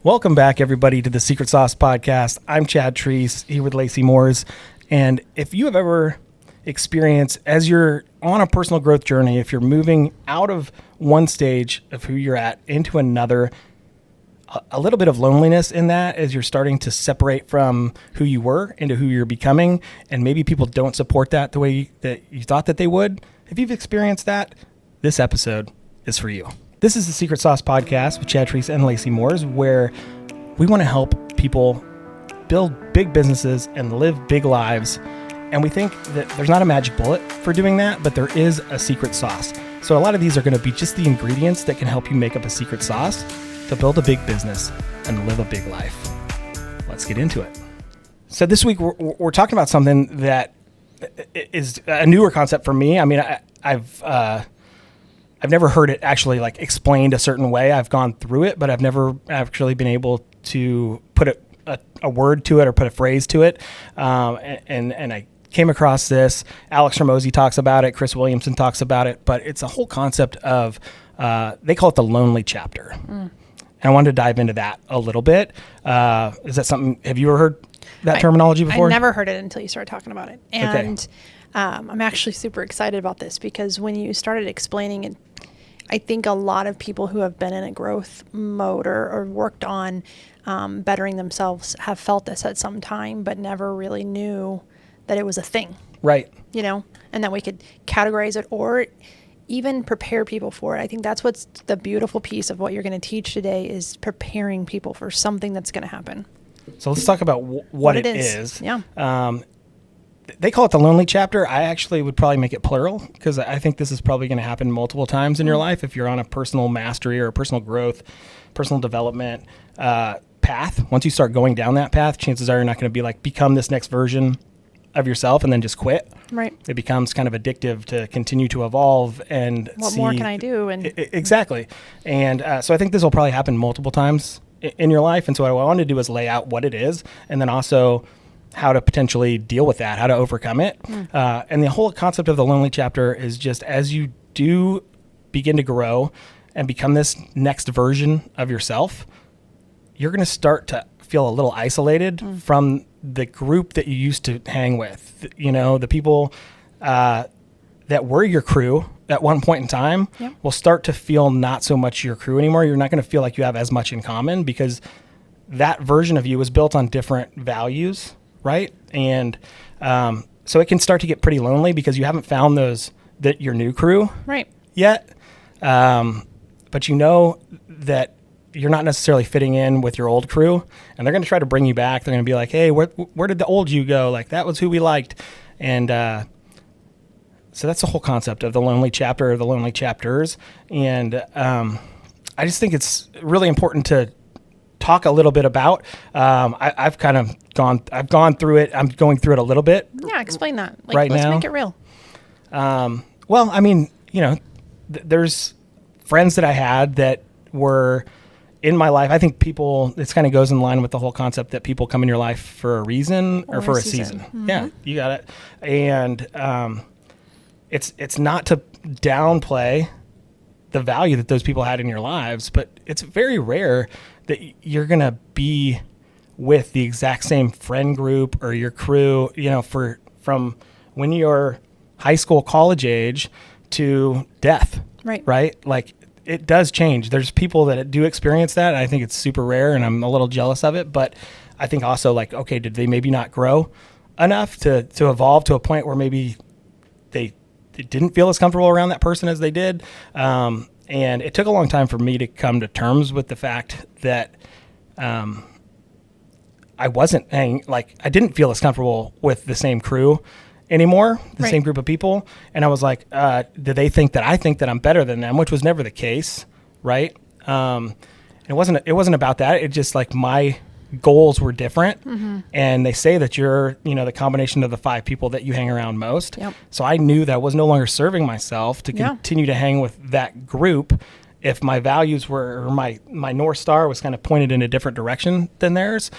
Welcome back, everybody, to the Secret Sauce Podcast. I'm Chad Trease, here with Lacey Moores. And if you have ever experienced, as you're on a personal growth journey, if you're moving out of one stage of who you're at into another, a little bit of loneliness in that as you're starting to separate from who you were into who you're becoming, and maybe people don't support that the way that you thought that they would. If you've experienced that, this episode is for you. This is the Secret Sauce Podcast with Chad Trease and Lacey Moores, where we want to help people build big businesses and live big lives. And we think that there's not a magic bullet for doing that, but there is a secret sauce. So a lot of these are going to be just the ingredients that can help you make up a secret sauce to build a big business and live a big life. Let's get into it. So this week we're talking about something that is a newer concept for me. I mean, I've never heard it actually like explained a certain way. I've gone through it, but I've never actually been able to put a word to it or put a phrase to it. And I came across this. Alex Hormozi talks about it. Chris Williamson talks about it. But it's a whole concept of, they call it the lonely chapter. And I wanted to dive into that a little bit. Is that something, have you ever heard that terminology before? I never heard it until you started talking about it. And okay. I'm actually super excited about this because when you started explaining it, I think a lot of people who have been in a growth mode or worked on bettering themselves have felt this at some time, but never really knew that it was a thing. Right. You know, and that we could categorize it or even prepare people for it. I think that's what's the beautiful piece of what you're going to teach today is preparing people for something that's going to happen. So let's talk about what it is. Yeah. They call it the lonely chapter. I actually would probably make it plural because I think this is probably going to happen multiple times in your life if you're on a personal mastery or a personal growth, personal development path. Once you start going down that path, chances are you're not going to be like become this next version of yourself and then just quit. Right. It becomes kind of addictive to continue to evolve and what more can I do? And exactly. And so I think this will probably happen multiple times in your life. And so what I wanted to do is lay out what it is and then also how to potentially deal with that, how to overcome it. And the whole concept of the lonely chapter is just as you do begin to grow and become this next version of yourself, you're going to start to feel a little isolated from the group that you used to hang with. You know, the people that were your crew at one point in time will start to feel not so much your crew anymore. You're not going to feel like you have as much in common because that version of you was built on different values. Right. And so it can start to get pretty lonely because you haven't found your new crew yet. But you know that you're not necessarily fitting in with your old crew and they're going to try to bring you back. They're going to be like, hey, where did the old you go? Like that was who we liked. And so that's the whole concept of the lonely chapter or the lonely chapters. And I just think it's really important to talk a little bit about. I've gone through it. I'm going through it a little bit. Yeah, explain that. Let's make it real. Well, I mean, you know, there's friends that I had that were in my life. I think this kind of goes in line with the whole concept that people come in your life for a reason or for a season. Mm-hmm. Yeah, you got it. And it's not to downplay the value that those people had in your lives, but it's very rare that you're going to be with the exact same friend group or your crew, you know, from when you're high school, college age to death. Right. Like it does change. There's people that do experience that. And I think it's super rare and I'm a little jealous of it, but I think also like, okay, did they maybe not grow enough to evolve to a point where maybe they didn't feel as comfortable around that person as they did? And it took a long time for me to come to terms with the fact that I didn't feel as comfortable with the same crew anymore, the same group of people. And I was like, do they think that I think that I'm better than them, which was never the case, right? It wasn't about that. It just like my goals were different. Mm-hmm. And they say that you're, you know, the combination of the 5 people that you hang around most. Yep. So I knew that I was no longer serving myself to continue to hang with that group if my values were, or my North Star was kind of pointed in a different direction than theirs.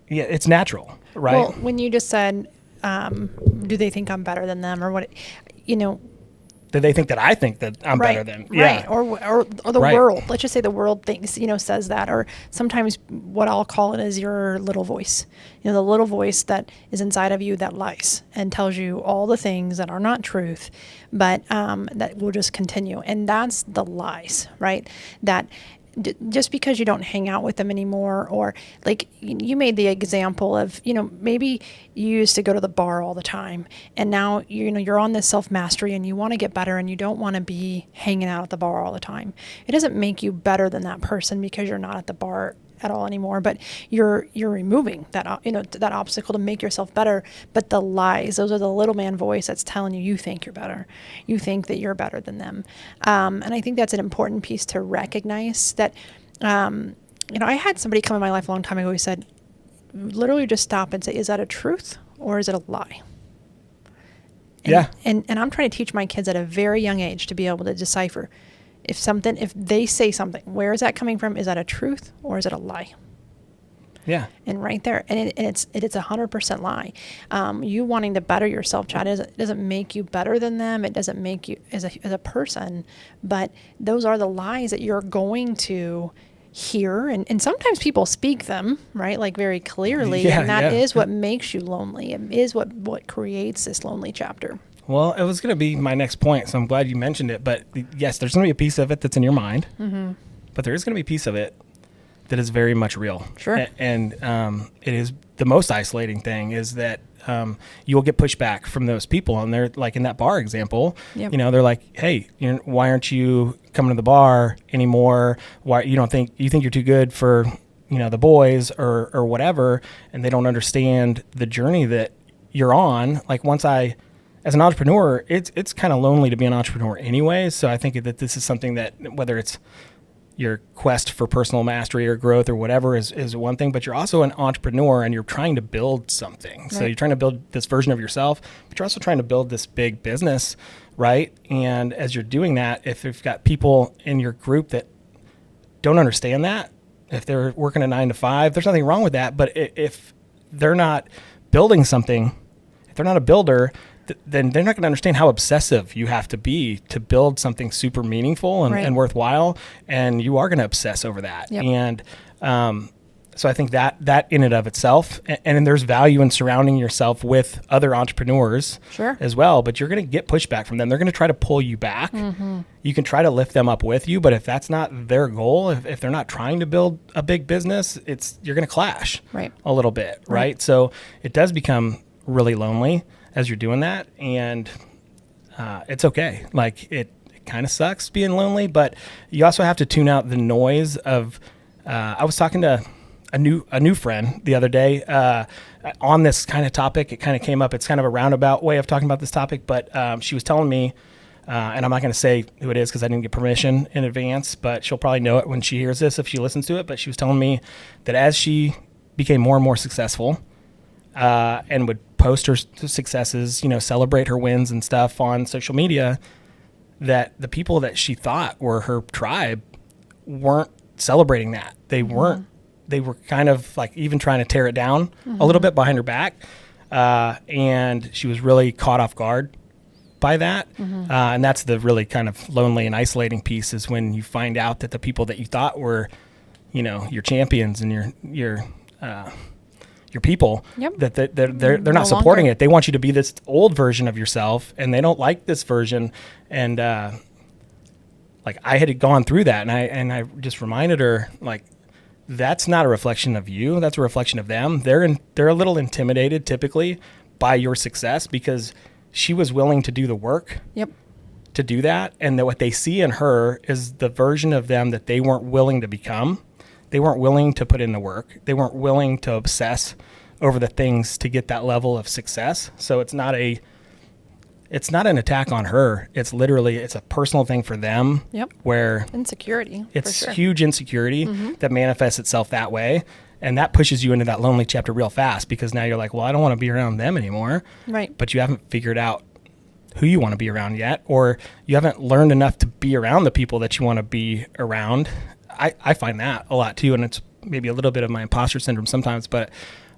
It's natural, right? Well, when you just said, do they think I'm better than them or what, you know, that they think that I think that I'm better than. Right. Or the Right. world. Let's just say the world thinks, says that. Or sometimes what I'll call it is your little voice. The little voice that is inside of you that lies and tells you all the things that are not truth, but that will just continue. And that's the lies, right? That just because you don't hang out with them anymore, or like you made the example of, maybe you used to go to the bar all the time, and now you're on this self-mastery and you want to get better and you don't want to be hanging out at the bar all the time. It doesn't make you better than that person because you're not at the bar at all anymore, but you're removing that that obstacle to make yourself better. But the lies, those are the little man voice that's telling you think you're better, you think that you're better than them. And I think that's an important piece to recognize that. I had somebody come in my life a long time ago who said, literally just stop and say, is that a truth or is it a lie? And I'm trying to teach my kids at a very young age to be able to decipher if they say something, where is that coming from? Is that a truth or is it a lie? Yeah. And right there, and it's 100% lie. You wanting to better yourself, Chad, it doesn't make you better than them. It doesn't make you as a person, but those are the lies that you're going to hear. And sometimes people speak them, right? Like very clearly. And that is what makes you lonely. It is what creates this lonely chapter. Well, it was going to be my next point, so I'm glad you mentioned it. But yes, there's going to be a piece of it that's in your mind, but there is going to be a piece of it that is very much real. Sure. And it is the most isolating thing is that you will get pushback from those people. And they're like in that bar example, they're like, hey, why aren't you coming to the bar anymore? Why you think you're too good for, the boys or whatever. And they don't understand the journey that you're on. Like as an entrepreneur, it's kind of lonely to be an entrepreneur anyway. So I think that this is something that whether it's your quest for personal mastery or growth or whatever is one thing, but you're also an entrepreneur and you're trying to build something. Right. So you're trying to build this version of yourself, but you're also trying to build this big business, right? And as you're doing that, if you've got people in your group that don't understand that, if they're working a 9 to 5, there's nothing wrong with that. But if they're not building something, if they're not a builder, then they're not going to understand how obsessive you have to be to build something super meaningful and worthwhile. And you are going to obsess over that. Yep. And so I think that in and of itself, and then there's value in surrounding yourself with other entrepreneurs as well. But you're going to get pushback from them. They're going to try to pull you back. Mm-hmm. You can try to lift them up with you. But if that's not their goal, if they're not trying to build a big business, you're going to clash a little bit. Right. So it does become really lonely as you're doing that, and it's okay. Like it kind of sucks being lonely, but you also have to tune out the noise of. I was talking to a new friend the other day on this kind of topic. It kind of came up. It's kind of a roundabout way of talking about this topic, but she was telling me, and I'm not going to say who it is because I didn't get permission in advance, but she'll probably know it when she hears this if she listens to it. But she was telling me that as she became more and more successful, and would post her successes, celebrate her wins and stuff on social media, that the people that she thought were her tribe weren't celebrating that. They weren't. They were kind of like even trying to tear it down a little bit behind her back. And she was really caught off guard by that. And that's the really kind of lonely and isolating piece, is when you find out that the people that you thought were, your champions and your people, that they're not supporting it. They want you to be this old version of yourself, and they don't like this version. And like I had gone through that, and I just reminded her, like, that's not a reflection of you. That's a reflection of them. They're a little intimidated typically by your success because she was willing to do the work to do that, and that what they see in her is the version of them that they weren't willing to become. They weren't willing to put in the work. They weren't willing to obsess over the things to get that level of success. So it's not an attack on her. It's a personal thing for them. Where insecurity. It's huge insecurity that manifests itself that way. And that pushes you into that lonely chapter real fast, because now you're like, well, I don't want to be around them anymore. Right. But you haven't figured out who you want to be around yet, or you haven't learned enough to be around the people that you want to be around. I find that a lot too, and it's maybe a little bit of my imposter syndrome sometimes, but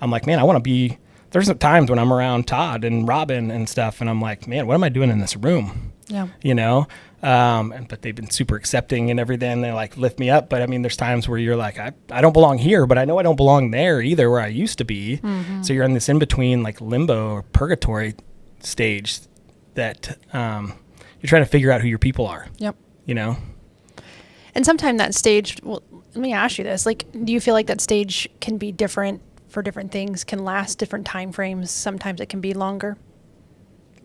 I'm like, man, I want to be there's times when I'm around Todd and Robin and stuff, and I'm like, man, what am I doing in this room? Yeah. You know, but they've been super accepting and everything. They like lift me up. But I mean, there's times where you're like, I don't belong here, but I know I don't belong there either, where I used to be. Mm-hmm. So you're in this in between like limbo or purgatory stage that you're trying to figure out who your people are. Yep. You know? And sometimes that stage, well, let me ask you this, like, do you feel like that stage can be different for different things, can last different time frames? Sometimes it can be longer.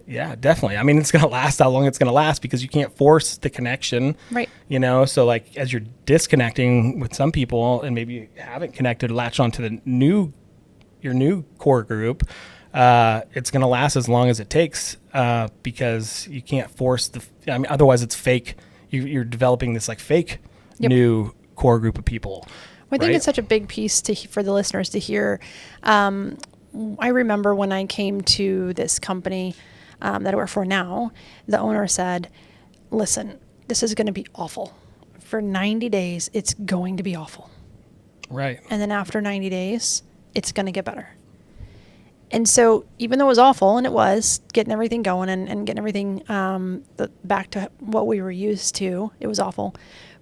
Yeah, definitely. I mean, it's going to last how long it's going to last because you can't force the connection. Right. You know, so like as you're disconnecting with some people and maybe you haven't connected, latched onto your new core group, it's going to last as long as it takes because you can't force otherwise it's fake. You're developing this like fake new core group of people. Well, I think it's such a big piece for the listeners to hear. I remember when I came to this company that I work for now, the owner said, listen, this is going to be awful. For 90 days, it's going to be awful. Right. And then after 90 days, it's going to get better. And so even though it was awful, and it was, getting everything going and getting everything back to what we were used to, it was awful.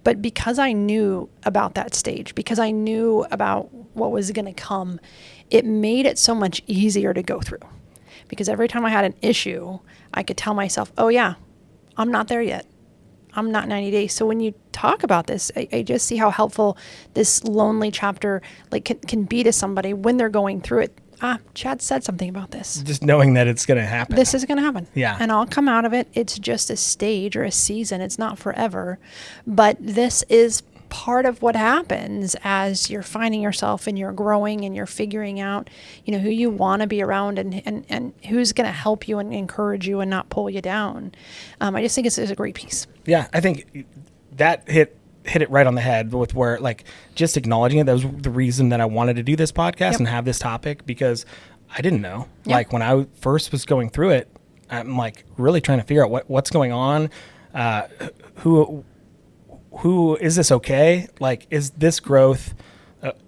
But because I knew about that stage, because I knew about what was going to come, it made it so much easier to go through. Because every time I had an issue, I could tell myself, oh yeah, I'm not there yet. I'm not 90 days. So when you talk about this, I just see how helpful this lonely chapter like can be to somebody when they're going through it. Chad said something about this. Just knowing that it's going to happen. This is going to happen. Yeah. And I'll come out of it. It's just a stage or a season. It's not forever. But this is part of what happens as you're finding yourself and you're growing and you're figuring out, who you want to be around and who's going to help you and encourage you and not pull you down. I just think it's a great piece. Yeah, I think that hit it right on the head with where like just acknowledging it. That was the reason that I wanted to do this podcast and have this topic because I didn't know. Yep. Like when I first was going through it, I'm like really trying to figure out what's going on. Who is this okay? Like, is this growth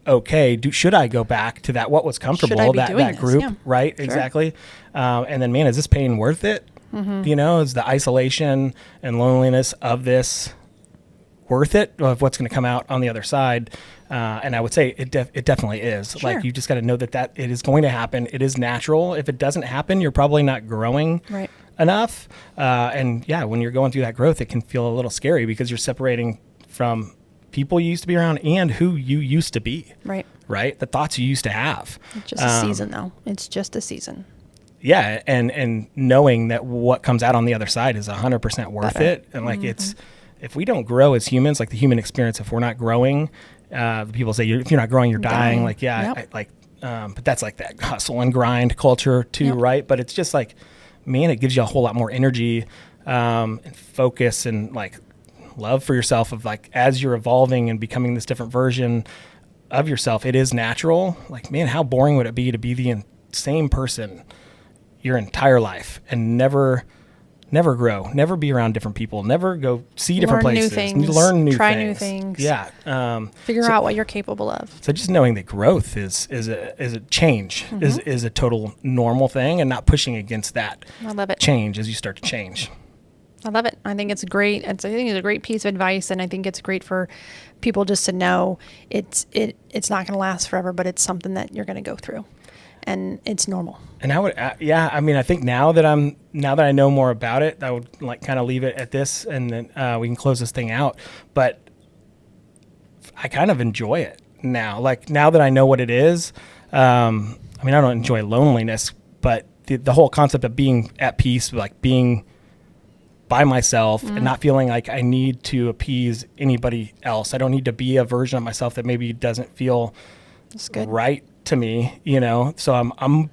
okay? Should I go back to that? What was comfortable, that group, right? Sure. Exactly. And then, man, is this pain worth it? Mm-hmm. Is the isolation and loneliness of this worth it of what's going to come out on the other side? And I would say it definitely is. Sure. Like, you just got to know that it is going to happen. It is natural. If it doesn't happen, you're probably not growing enough. And yeah, when you're going through that growth, it can feel a little scary because you're separating from people you used to be around and who you used to be. Right. The thoughts you used to have. It's just a season though. It's just a season. Yeah. And knowing that what comes out on the other side is 100% worth it. And like, if we don't grow as humans, like the human experience, if we're not growing, the people say, if you're not growing, you're dying. Like, yeah, but that's like that hustle and grind culture too. Right. But it's just like, man, it gives you a whole lot more energy and focus and like love for yourself of like as you're evolving and becoming this different version of yourself, it is natural. Like, man, how boring would it be to be the same person your entire life and never grow, never be around different people, never go see different places, learn new things, try new things. Yeah. Figure out what you're capable of. So just knowing that growth is a change, is a total normal thing and not pushing against that. I love it. Change as you start to change. I love it. I think it's great. I think it's a great piece of advice, and I think it's great for people just to know it's not going to last forever, but it's something that you're going to go through, and it's normal. And I would, I mean, I think now that I know more about it, I would like kind of leave it at this, and then we can close this thing out. But I kind of enjoy it now. Like now that I know what it is, I mean, I don't enjoy loneliness, but the whole concept of being at peace, like being by myself and not feeling like I need to appease anybody else. I don't need to be a version of myself that maybe doesn't feel right to me, So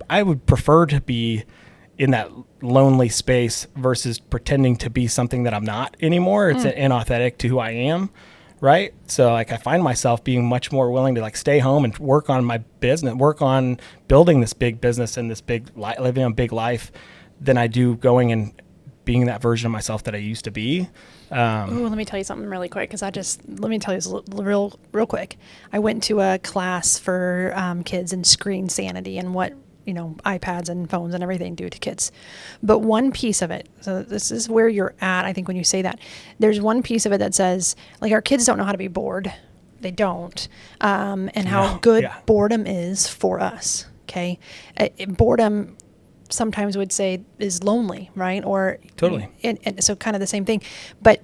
I would prefer to be in that lonely space versus pretending to be something that I'm not anymore. It's inauthentic to who I am, right? So like I find myself being much more willing to like stay home and work on my business, work on building this big business and this big living a big life than I do going and being that version of myself that I used to be. Let me tell you something really quick, because let me tell you this real quick. I went to a class for kids in screen sanity, and what iPads and phones and everything do to kids. But one piece of it, so this is where you're at, I think, when you say that, there's one piece of it that says, like, our kids don't know how to be bored. They don't. And how good boredom is for us. Okay. Boredom sometimes would say is lonely, right? Or totally. And so kind of the same thing. But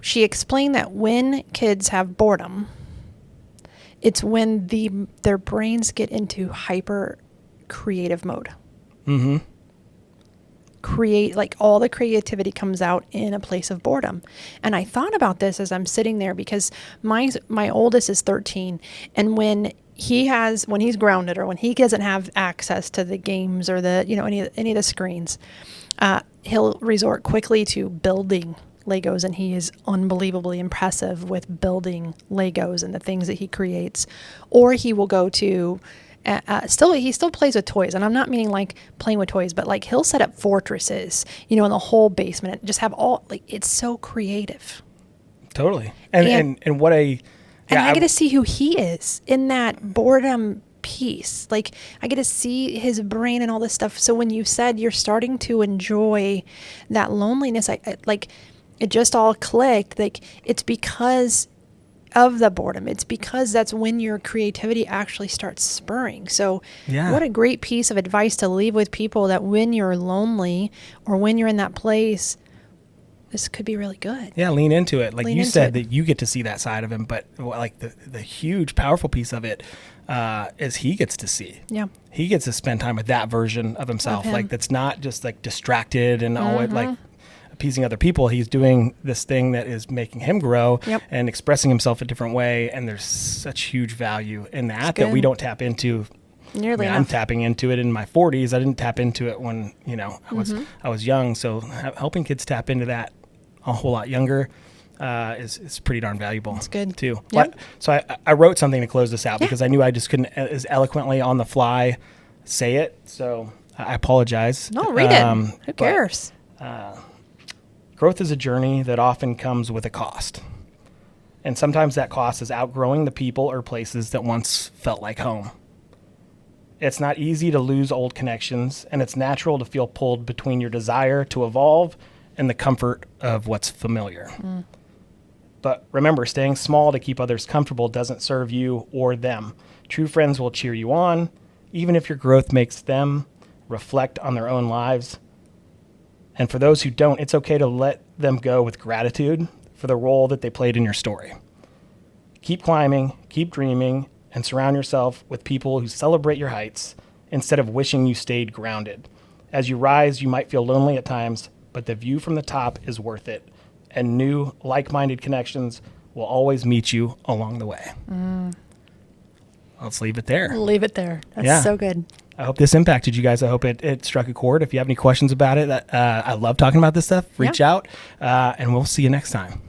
she explained that when kids have boredom, it's when their brains get into hyper creative mode. Mm-hmm. Like all the creativity comes out in a place of boredom. And I thought about this as I'm sitting there, because my oldest is 13, and when he's grounded, or when he doesn't have access to the games or the any of the screens, he'll resort quickly to building Legos, and he is unbelievably impressive with building Legos and the things that he creates. Or he will go to he still plays with toys, and I'm not meaning like playing with toys, but like he'll set up fortresses, in the whole basement, and just have it's so creative. Totally. And what I get to see who he is in that boredom piece. Like, I get to see his brain and all this stuff. So when you said you're starting to enjoy that loneliness, I like it just all clicked. Like, it's because of the boredom. It's because that's when your creativity actually starts spurring. So what a great piece of advice to leave with people, that when you're lonely or when you're in that place, this could be really good. Yeah, lean into it. Like you said, that you get to see that side of him, but like the huge, powerful piece of it is he gets to see. Yeah. He gets to spend time with that version of himself. Like, that's not just like distracted and always like appeasing other people. He's doing this thing that is making him grow and expressing himself a different way. And there's such huge value in that we don't tap into. Nearly enough. I'm tapping into it in my 40s. I didn't tap into it when, I was young. So helping kids tap into that a whole lot younger is pretty darn valuable. That's good too. Yep. So I wrote something to close this out because I knew I just couldn't as eloquently on the fly say it. So I apologize. No, read it. Who cares? Growth is a journey that often comes with a cost. And sometimes that cost is outgrowing the people or places that once felt like home. It's not easy to lose old connections, and it's natural to feel pulled between your desire to evolve and the comfort of what's familiar. But remember, staying small to keep others comfortable doesn't serve you or them. True friends will cheer you on, even if your growth makes them reflect on their own lives. And for those who don't, it's okay to let them go with gratitude for the role that they played in your story. Keep climbing, keep dreaming, and surround yourself with people who celebrate your heights instead of wishing you stayed grounded. As you rise, you might feel lonely at times, but the view from the top is worth it, and new, like-minded connections will always meet you along the way. Let's leave it there. Leave it there. That's so good. I hope this impacted you guys. I hope it struck a chord. If you have any questions about it, I love talking about this stuff. Reach out, and we'll see you next time.